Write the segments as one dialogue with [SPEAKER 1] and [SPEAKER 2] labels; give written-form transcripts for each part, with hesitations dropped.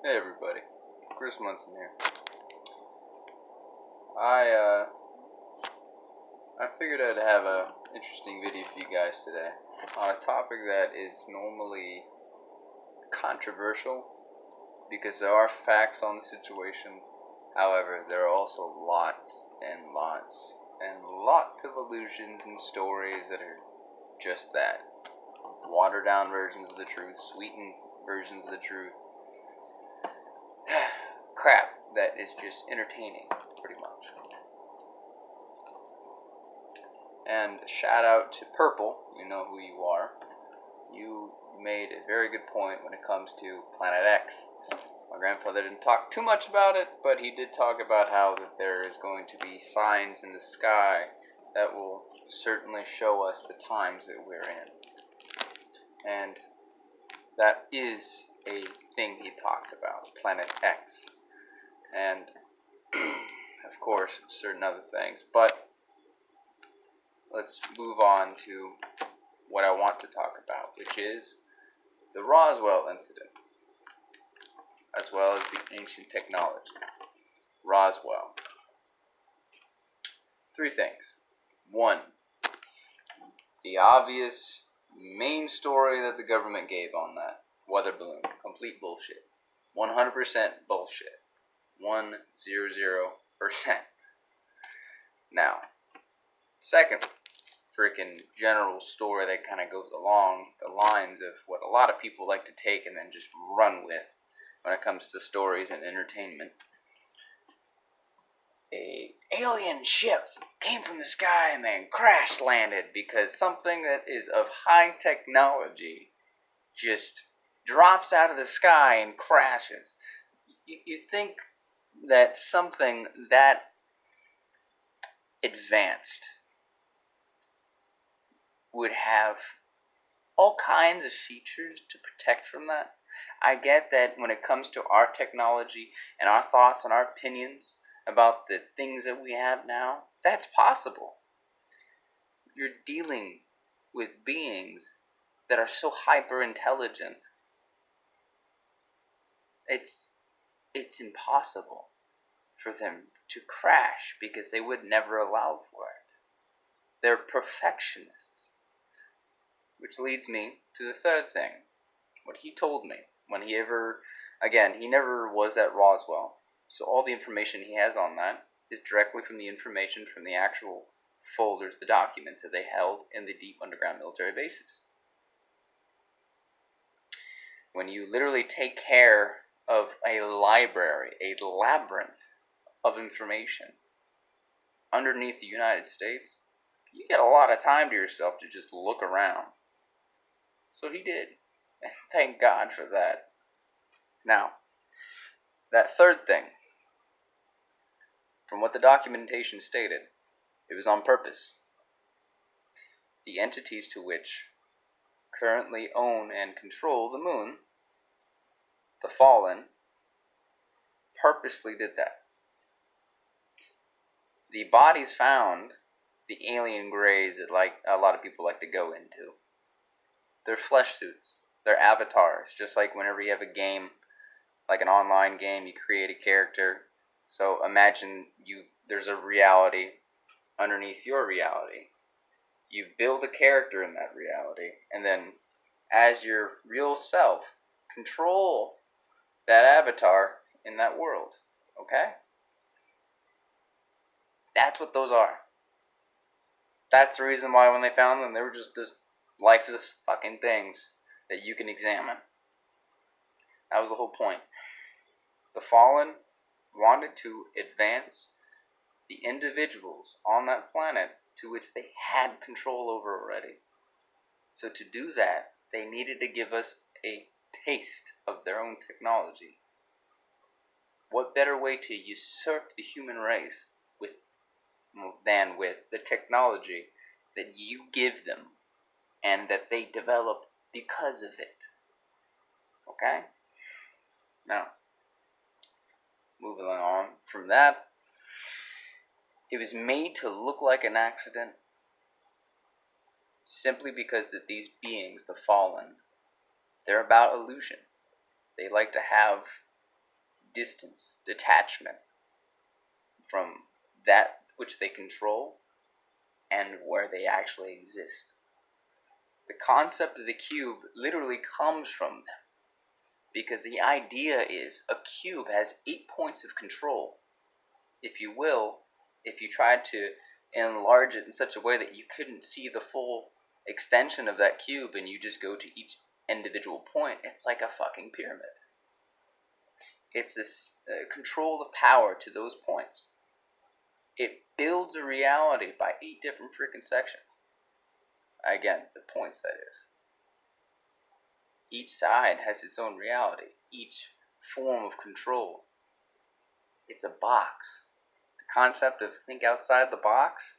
[SPEAKER 1] Hey everybody, Chris Munson here. I figured I'd have a interesting video for you guys today on a topic that is normally controversial because there are facts on the situation. However, there are also lots and lots and lots of illusions and stories that are just that. Watered down versions of the truth, sweetened versions of the truth. Crap that is just entertaining, pretty much. And shout out to Purple, you know who you are. You made a very good point when it comes to Planet X. My grandfather didn't talk too much about it, but he did talk about how that there is going to be signs in the sky that will certainly show us the times that we're in. And that is a thing he talked about, Planet X. And, of course, certain other things. But let's move on to what I want to talk about, which is the Roswell incident, as well as the ancient technology. Roswell. 3 things. 1, the obvious main story that the government gave on that. Weather balloon. Complete bullshit. 100% bullshit. 100%. Now, second freaking general story that kind of goes along the lines of what a lot of people like to take and then just run with when it comes to stories and entertainment. A alien ship came from the sky and then crash landed because something that is of high technology just drops out of the sky and crashes. You'd think that something that advanced would have all kinds of features to protect from that. I get that when it comes to our technology and our thoughts and our opinions about the things that we have now, that's possible. You're dealing with beings that are so hyper intelligent. It's impossible for them to crash because they would never allow for it. They're perfectionists. Which leads me to the third thing. What he told me when he never was at Roswell. So all the information he has on that is directly from the information from the actual folders, the documents that they held in the deep underground military bases. When you literally take care of a library, a labyrinth of information underneath the United States, you get a lot of time to yourself to just look around. So he did. And thank God for that. Now, that third thing, from what the documentation stated, it was on purpose. The entities to which currently own and control the moon, the Fallen, purposely did that. The bodies found, the alien grays that a lot of people like to go into, they're flesh suits. They're avatars. Just like whenever you have a game, like an online game, you create a character. So imagine there's a reality underneath your reality. You build a character in that reality, and then as your real self, control that avatar in that world. Okay? That's what those are. That's the reason why when they found them, they were just this lifeless fucking things that you can examine. That was the whole point. The Fallen wanted to advance the individuals on that planet to which they had control over already. So to do that, they needed to give us a taste of their own technology. What better way to usurp the human race than with the technology that you give them and that they develop because of it? Okay? Now, moving on from that, it was made to look like an accident simply because that these beings, the Fallen, they're about illusion. They like to have distance, detachment from that which they control and where they actually exist. The concept of the cube literally comes from them, because the idea is a cube has 8 points of control. If you will, if you tried to enlarge it in such a way that you couldn't see the full extension of that cube and you just go to each individual point, it's like a fucking pyramid. It's this control of power to those points. It builds a reality by 8 different freaking sections. Again, the points, that is. Each side has its own reality. Each form of control. It's a box. The concept of think outside the box,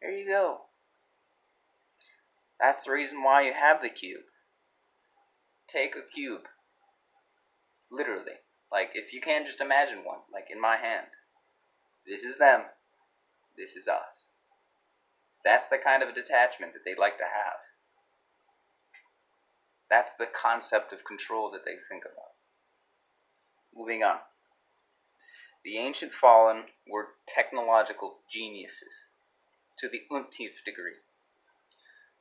[SPEAKER 1] there you go. That's the reason why you have the cube. Take a cube. Literally. Like, if you can just imagine one, like in my hand. This is them. This is us. That's the kind of a detachment that they'd like to have. That's the concept of control that they think about. Moving on. The ancient fallen were technological geniuses to the umpteenth degree.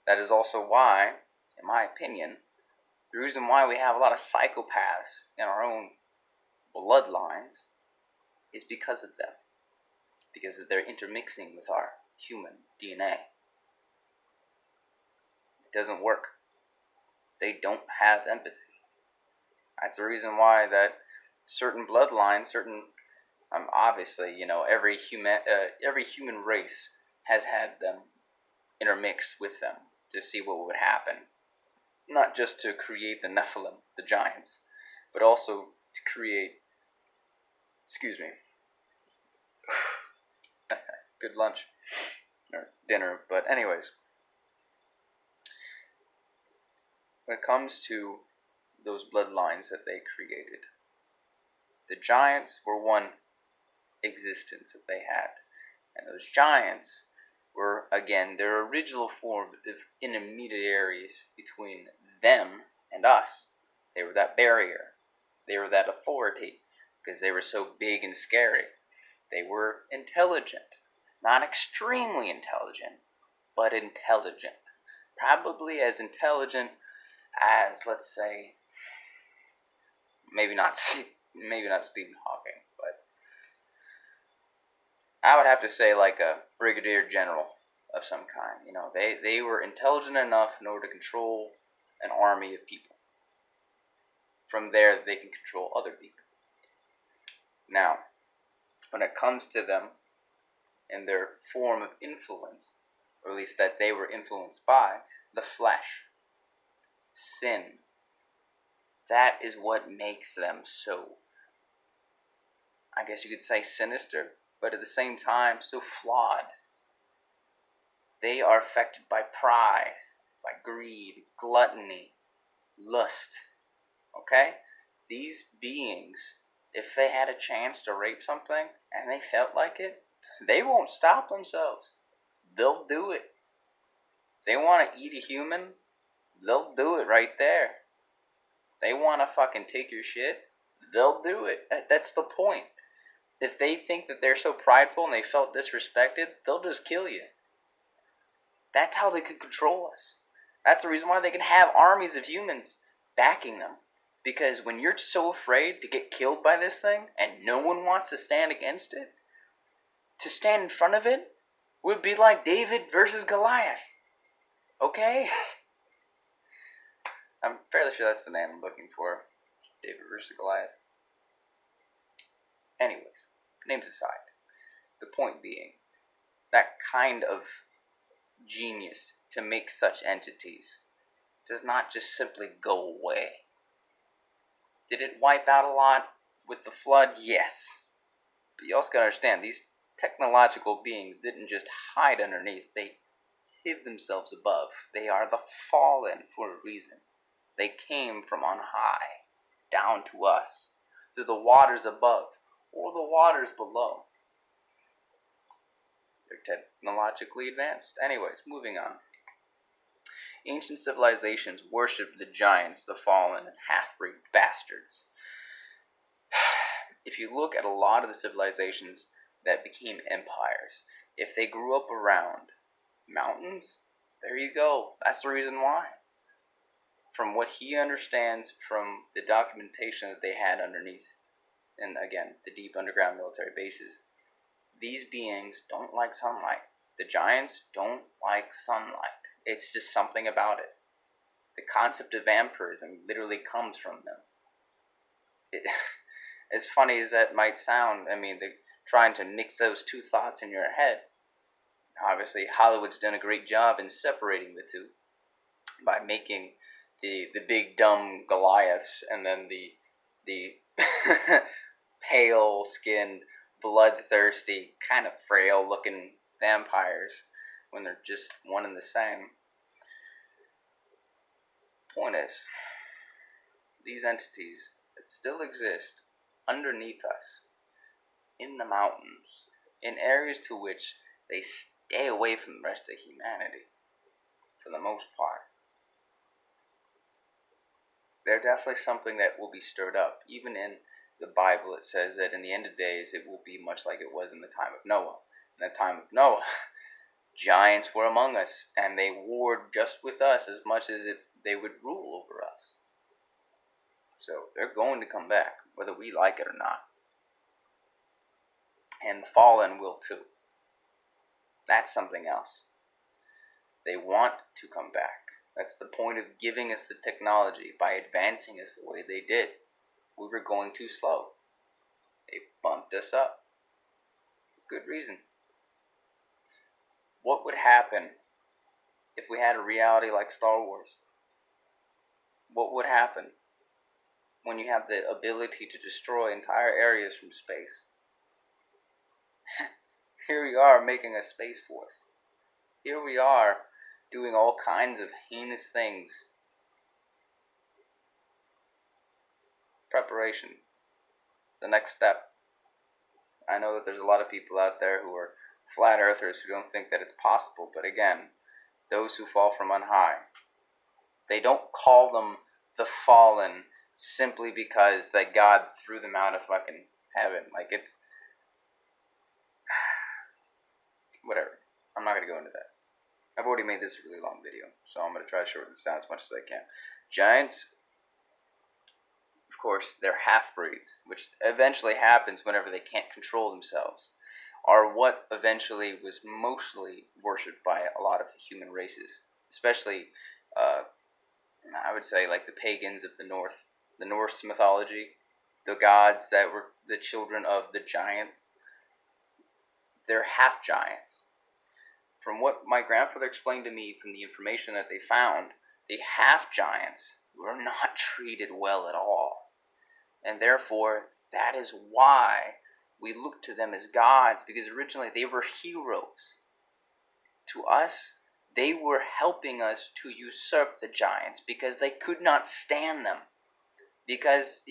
[SPEAKER 1] That is also why, in my opinion, the reason why we have a lot of psychopaths in our own bloodlines is because of them. Because they're intermixing with our human DNA. It doesn't work. They don't have empathy. That's the reason why that certain bloodlines, obviously, every human race has had them intermix with them to see what would happen. Not just to create the Nephilim, the giants, but also to create, good lunch, or dinner, but anyways. When it comes to those bloodlines that they created, the giants were one existence that they had. And those giants were, again, their original form of intermediaries between them and us. They were that barrier. They were that authority, because they were so big and scary. They were intelligent. Not extremely intelligent, but intelligent. Probably as intelligent as, let's say, maybe not Stephen Hawking, but I would have to say like a brigadier general of some kind. They were intelligent enough in order to control an army of people. From there, they can control other people. Now, when it comes to them and their form of influence, or at least that they were influenced by, the flesh, sin, that is what makes them so, I guess you could say, sinister, but at the same time, so flawed. They are affected by pride, by greed, gluttony, lust. Okay? These beings, if they had a chance to rape something, and they felt like it, they won't stop themselves. They'll do it. If they want to eat a human, they'll do it right there. They want to fucking take your shit, they'll do it. That's the point. If they think that they're so prideful and they felt disrespected, they'll just kill you. That's how they could control us. That's the reason why they can have armies of humans backing them. Because when you're so afraid to get killed by this thing, and no one wants to stand against it, to stand in front of it would be like David versus Goliath. Okay? I'm fairly sure that's the name I'm looking for. David versus Goliath. Anyways, names aside. The point being, that kind of genius to make such entities does not just simply go away. Did it wipe out a lot with the flood? Yes. But you also gotta understand, these technological beings didn't just hide underneath, they hid themselves above. They are the fallen for a reason. They came from on high, down to us, through the waters above, or the waters below. They're technologically advanced. Anyways, moving on. Ancient civilizations worshipped the giants, the fallen, and half-breed bastards. if you look at a lot of the civilizations that became empires, if they grew up around mountains, there you go. That's the reason why. From what he understands from the documentation that they had underneath, and again, the deep underground military bases, these beings don't like sunlight. The giants don't like sunlight. It's just something about it. The concept of vampirism literally comes from them. As funny as that might sound, I mean, they're trying to mix those two thoughts in your head. Obviously, Hollywood's done a great job in separating the two by making the big dumb Goliaths and then the pale-skinned, bloodthirsty, kind of frail-looking vampires when they're just one and the same. Point is, these entities that still exist underneath us, in the mountains, in areas to which they stay away from the rest of humanity, for the most part, they're definitely something that will be stirred up. Even in the Bible, it says that in the end of days, it will be much like it was in the time of Noah. In the time of Noah, giants were among us, and they warred just with us as much as they would rule over us. So they're going to come back, whether we like it or not. And the fallen will too. That's something else. They want to come back. That's the point of giving us the technology, by advancing us the way they did. We were going too slow. They bumped us up. It's good reason. What would happen if we had a reality like Star Wars? What would happen when you have the ability to destroy entire areas from space? Here we are making a space force. Here we are doing all kinds of heinous things. Preparation. It's the next step. I know that there's a lot of people out there who are flat earthers who don't think that it's possible, but again, those who fall from on high, they don't call them the fallen simply because that God threw them out of fucking heaven. Like, it's whatever. I'm not going to go into that. I've already made this a really long video, so I'm going to try to shorten this down as much as I can. Giants, of course, they're half-breeds, which eventually happens whenever they can't control themselves, are what eventually was mostly worshipped by a lot of the human races, especially, I would say, like the pagans of the North, the Norse mythology, the gods that were the children of the giants. They're half-giants. From what my grandfather explained to me from the information that they found, the half-giants were not treated well at all. And therefore, that is why we look to them as gods, because originally they were heroes. To us, they were helping us to usurp the giants because they could not stand them. Because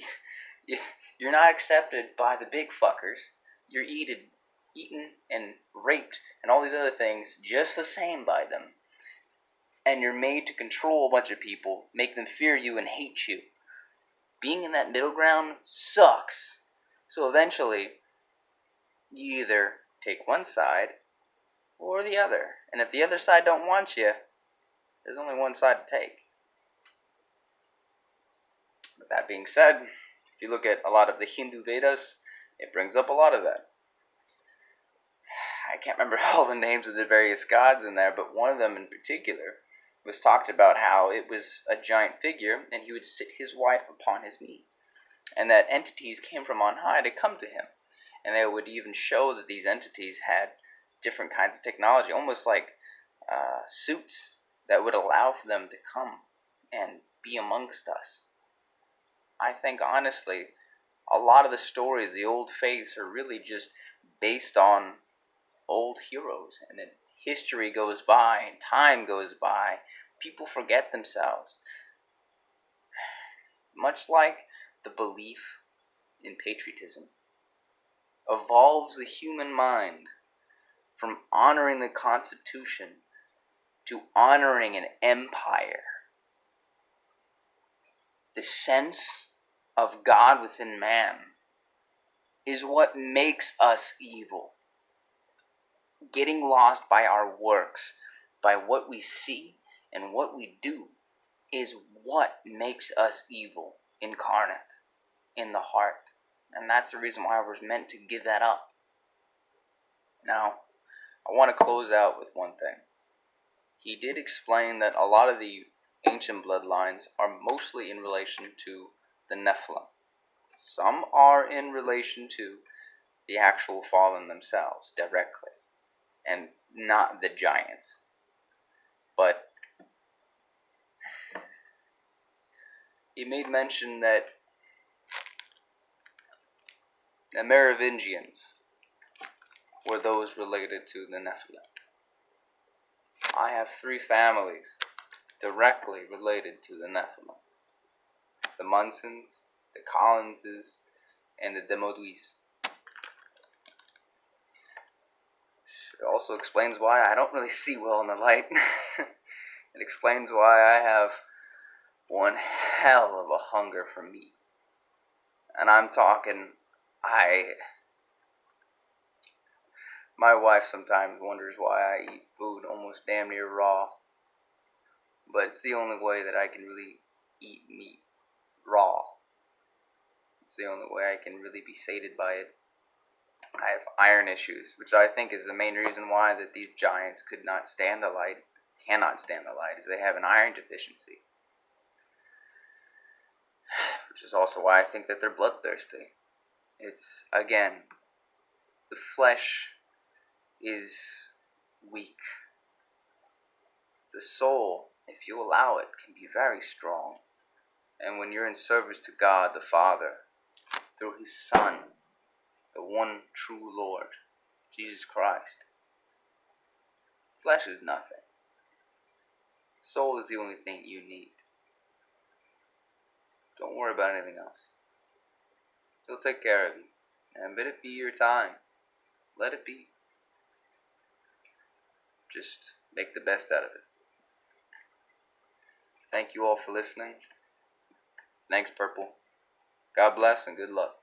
[SPEAKER 1] you're not accepted by the big fuckers. You're eaten and raped and all these other things just the same by them. And you're made to control a bunch of people, make them fear you and hate you. Being in that middle ground sucks. So eventually, you either take one side or the other. And if the other side don't want you, there's only one side to take. With that being said, if you look at a lot of the Hindu Vedas, it brings up a lot of that. I can't remember all the names of the various gods in there, but one of them in particular was talked about how it was a giant figure, and he would sit his wife upon his knee, and that entities came from on high to come to him, and they would even show that these entities had different kinds of technology, almost like suits that would allow for them to come and be amongst us. I think, honestly, a lot of the stories, the old faiths, are really just based on old heroes, and then history goes by, and time goes by, people forget themselves. Much like the belief in patriotism evolves the human mind from honoring the Constitution to honoring an empire. The sense of God within man is what makes us evil. Getting lost by our works, by what we see and what we do, is what makes us evil incarnate in the heart. And that's the reason why we're meant to give that up. Now, I want to close out with one thing. He did explain that a lot of the ancient bloodlines are mostly in relation to the Nephilim. Some are in relation to the actual fallen themselves directly, and not the giants. But he made mention that the Merovingians were those related to the Nephilim. I have 3 families directly related to the Nephilim: the Munsons, the Collinses, and the Demoduis. It also explains why I don't really see well in the light. It explains why I have one hell of a hunger for meat. And I'm talking, my wife sometimes wonders why I eat food almost damn near raw. But it's the only way that I can really eat meat raw. It's the only way I can really be sated by it. I have iron issues, which I think is the main reason why that these giants cannot stand the light, is they have an iron deficiency. Which is also why I think that they're bloodthirsty. It's, again, the flesh is weak. The soul, if you allow it, can be very strong. And when you're in service to God the Father, through His Son, the one true Lord, Jesus Christ, flesh is nothing. Soul is the only thing you need. Don't worry about anything else. He'll take care of you. And let it be your time. Let it be. Just make the best out of it. Thank you all for listening. Thanks, Purple. God bless and good luck.